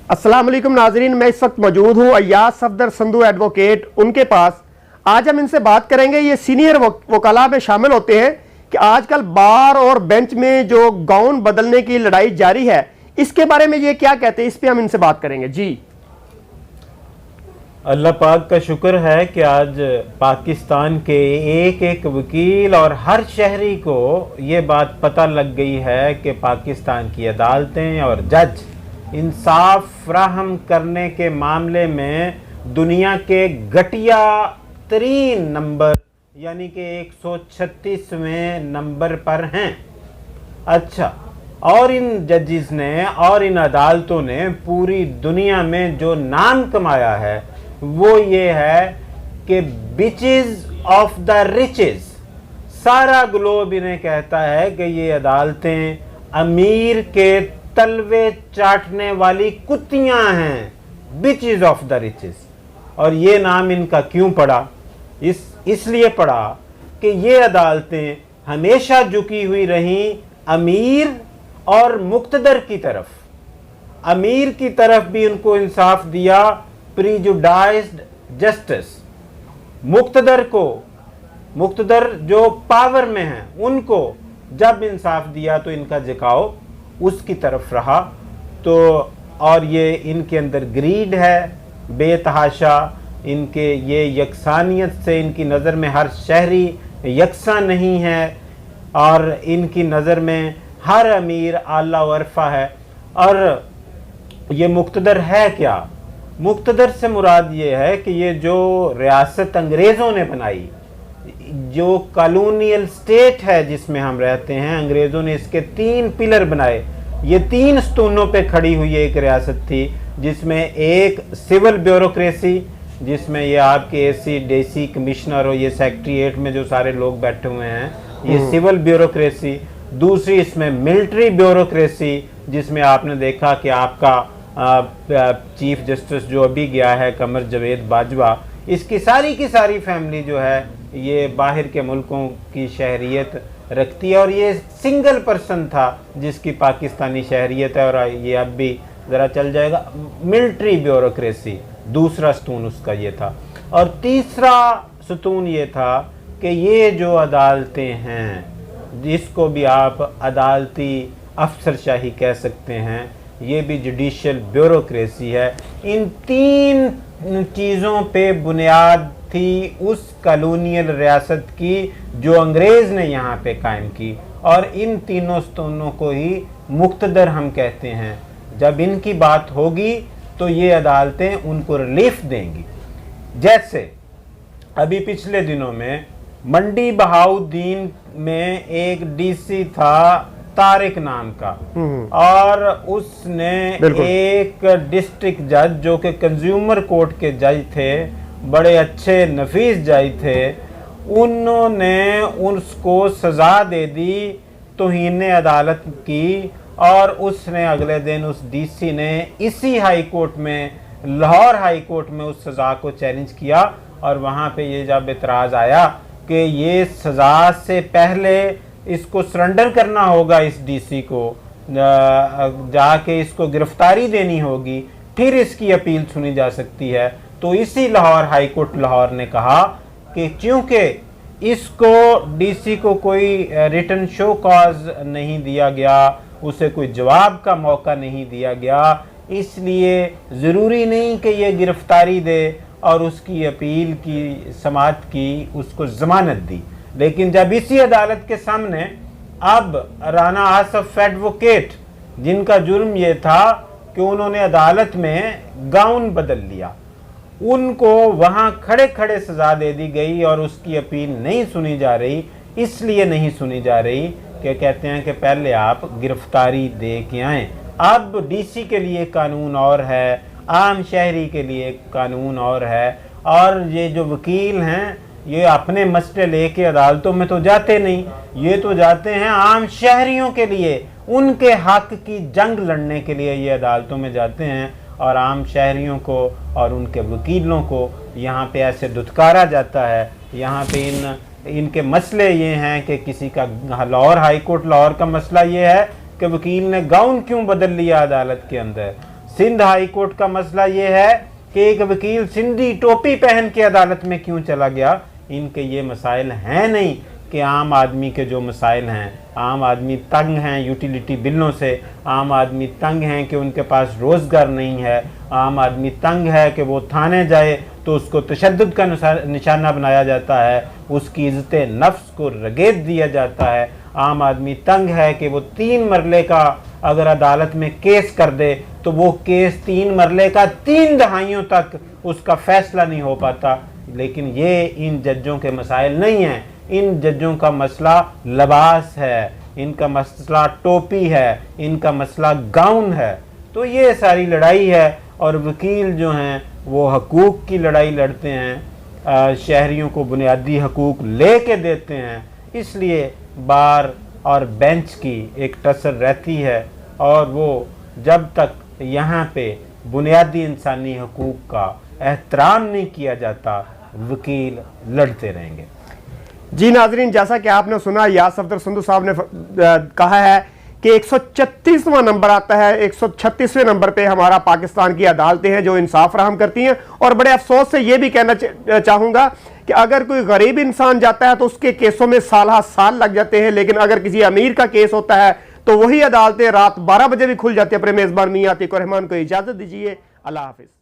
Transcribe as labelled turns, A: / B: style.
A: अस्सलाम वालेकुम नाजरीन, मैं इस वक्त मौजूद हूँ अय्याज सफदर संधू एडवोकेट उनके पास। आज हम इनसे बात करेंगे, ये सीनियर वकाला में शामिल होते हैं कि आजकल बार और बेंच में जो गाउन बदलने की लड़ाई जारी है, इसके बारे में ये क्या कहते हैं, इस पे हम इनसे बात करेंगे। जी,
B: अल्लाह पाक का शुक्र है कि आज पाकिस्तान के एक एक वकील और हर शहरी को ये बात पता लग गई है कि पाकिस्तान की अदालतें और जज इंसाफ फ्राहम करने के मामले में दुनिया के घटिया तरीन नंबर यानी कि 136वें नंबर पर हैं। अच्छा, और इन जजेस ने और इन अदालतों ने पूरी दुनिया में जो नाम कमाया है वो ये है कि बिचेस ऑफ द रिचेस। सारा ग्लोब इन्हें कहता है कि ये अदालतें अमीर के तलवे चाटने वाली कुत्तियां हैं, बिचेस ऑफ द रिचेस। और ये नाम इनका क्यों पड़ा? इसलिए पड़ा कि ये अदालतें हमेशा झुकी हुई रहीं अमीर और मुक्तदर की तरफ। अमीर की तरफ भी उनको इंसाफ दिया, प्रीजुडाइज्ड जस्टिस। मुक्तदर जो पावर में हैं उनको जब इंसाफ दिया तो इनका झुकाव उसकी तरफ रहा। तो और ये इनके अंदर ग्रीड है बेतहाशा, इनके ये यकसानियत से इनकी नज़र में हर शहरी यकसा नहीं है और इनकी नज़र में हर अमीर आला वरफा है। और ये मुक्तदर है क्या? मुक्तदर से मुराद ये है कि ये जो रियासत अंग्रेज़ों ने बनाई, जो कॉलोनियल स्टेट है जिसमें हम रहते हैं, अंग्रेज़ों ने इसके 3 पिलर बनाए। ये 3 स्तूनों पे खड़ी हुई एक रियासत थी, जिसमें एक सिविल ब्यूरोक्रेसी, जिसमें ये आपके एसी डेसी कमिश्नर और ये सेक्रेटरीट में जो सारे लोग बैठे हुए हैं, ये सिविल ब्यूरोक्रेसी। दूसरी इसमें मिलिट्री ब्यूरोक्रेसी, जिसमें आपने देखा कि आपका चीफ जस्टिस जो अभी गया है कमर जावेद बाजवा, इसकी सारी की सारी फैमिली जो है ये बाहर के मुल्कों की शहरियत रखती है और ये सिंगल पर्सन था जिसकी पाकिस्तानी शहरियत है और ये अब भी ज़रा चल जाएगा। मिलिट्री ब्यूरोक्रेसी दूसरा स्तून उसका ये था। और तीसरा स्तून ये था कि ये जो अदालतें हैं, जिसको भी आप अदालती अफसरशाही कह सकते हैं, ये भी जुडिशल ब्यूरोक्रेसी है। इन 3 चीज़ों पे बुनियाद थी उस कॉलोनियल रियासत की जो अंग्रेज़ ने यहाँ पे कायम की, और इन तीनों स्तूनों को ही मुक्तदर हम कहते हैं। जब इनकी बात होगी तो ये अदालतें उनको रिलीफ देंगी। जैसे अभी पिछले दिनों में मंडी बहाउद्दीन में एक डीसी था तारिक नाम का, और उसने एक डिस्ट्रिक्ट जज जो कि कंज्यूमर कोर्ट के जज थे, बड़े अच्छे नफीस जज थे, उन्होंने उसको सज़ा दे दी तौहीन अदालत की। और उसने अगले दिन उस डीसी ने इसी हाई कोर्ट में, लाहौर हाई कोर्ट में उस सज़ा को चैलेंज किया। और वहाँ पे ये जब एतराज़ आया कि ये सज़ा से पहले इसको सरेंडर करना होगा, इस डीसी को जाके इसको गिरफ्तारी देनी होगी, फिर इसकी अपील सुनी जा सकती है। तो इसी लाहौर हाई कोर्ट लाहौर ने कहा कि चूँकि इसको डीसी को कोई रिटन शो कॉज नहीं दिया गया, उसे कोई जवाब का मौका नहीं दिया गया, इसलिए ज़रूरी नहीं कि ये गिरफ्तारी दे, और उसकी अपील की समाअत की, उसको ज़मानत दी। लेकिन जब इसी अदालत के सामने अब राना आसफ एडवोकेट, जिनका जुर्म ये था कि उन्होंने अदालत में गाउन बदल लिया, उनको वहाँ खड़े खड़े सज़ा दे दी गई और उसकी अपील नहीं सुनी जा रही। इसलिए नहीं सुनी जा रही कि कहते हैं कि पहले आप गिरफ्तारी दे के आएँ। अब डीसी के लिए कानून और है, आम शहरी के लिए कानून और है, और ये जो वकील हैं ये अपने मसले लेके अदालतों में तो जाते नहीं, ये तो जाते हैं आम शहरियों के लिए, उनके हक की जंग लड़ने के लिए ये अदालतों में जाते हैं। और आम शहरियों को और उनके वकीलों को यहाँ पे ऐसे दुत्कारा जाता है। यहाँ पे इनके मसले ये हैं कि किसी का लाहौर हाई कोर्ट लाहौर का मसला ये है कि वकील ने गाउन क्यों बदल लिया अदालत के अंदर। सिंध हाई कोर्ट का मसला ये है कि एक वकील सिंधी टोपी पहन के अदालत में क्यों चला गया। इनके ये मसाइल हैं नहीं कि आम आदमी के जो मसाइल हैं, आम आदमी तंग हैं यूटिलिटी बिलों से, आम आदमी तंग हैं कि उनके पास रोज़गार नहीं है, आम आदमी तंग है कि वो थाने जाए तो उसको तशद्दुद का निशाना बनाया जाता है, उसकी इज़्ज़त नफ्स को रगेद दिया जाता है, आम आदमी तंग है कि वो 3 मरले का अगर अदालत में केस कर दे तो वो केस 3 मरले का 3 दहाइयों तक उसका फैसला नहीं हो पाता। लेकिन ये इन जजों के मसाइल नहीं हैं। इन जजों का मसला लिबास है, इनका मसला टोपी है, इनका मसला गाउन है। तो ये सारी लड़ाई है और वकील जो हैं वो हकूक़ की लड़ाई लड़ते हैं, शहरियों को बुनियादी हकूक़ ले के देते हैं। इसलिए बार और बेंच की एक टसर रहती है और वो जब तक यहाँ पे बुनियादी इंसानी हकूक़ का एहतराम नहीं किया जाता, वकील लड़ते रहेंगे।
A: जी नाजरीन, जैसा कि आपने सुना, यास सफदर संधू साहब ने कहा है कि 136वां नंबर आता है, 136वें नंबर पे हमारा पाकिस्तान की अदालतें हैं जो इंसाफ फराहम करती हैं। और बड़े अफसोस से ये भी कहना चाहूँगा कि अगर कोई गरीब इंसान जाता है तो उसके केसों में साल लग जाते हैं, लेकिन अगर किसी अमीर का केस होता है तो वही अदालतें रात 12 बजे भी खुल जाती है। अपने मेज़बान मियां अतीक रहमान को इजाज़त दीजिए। अल्लाह हाफिज़।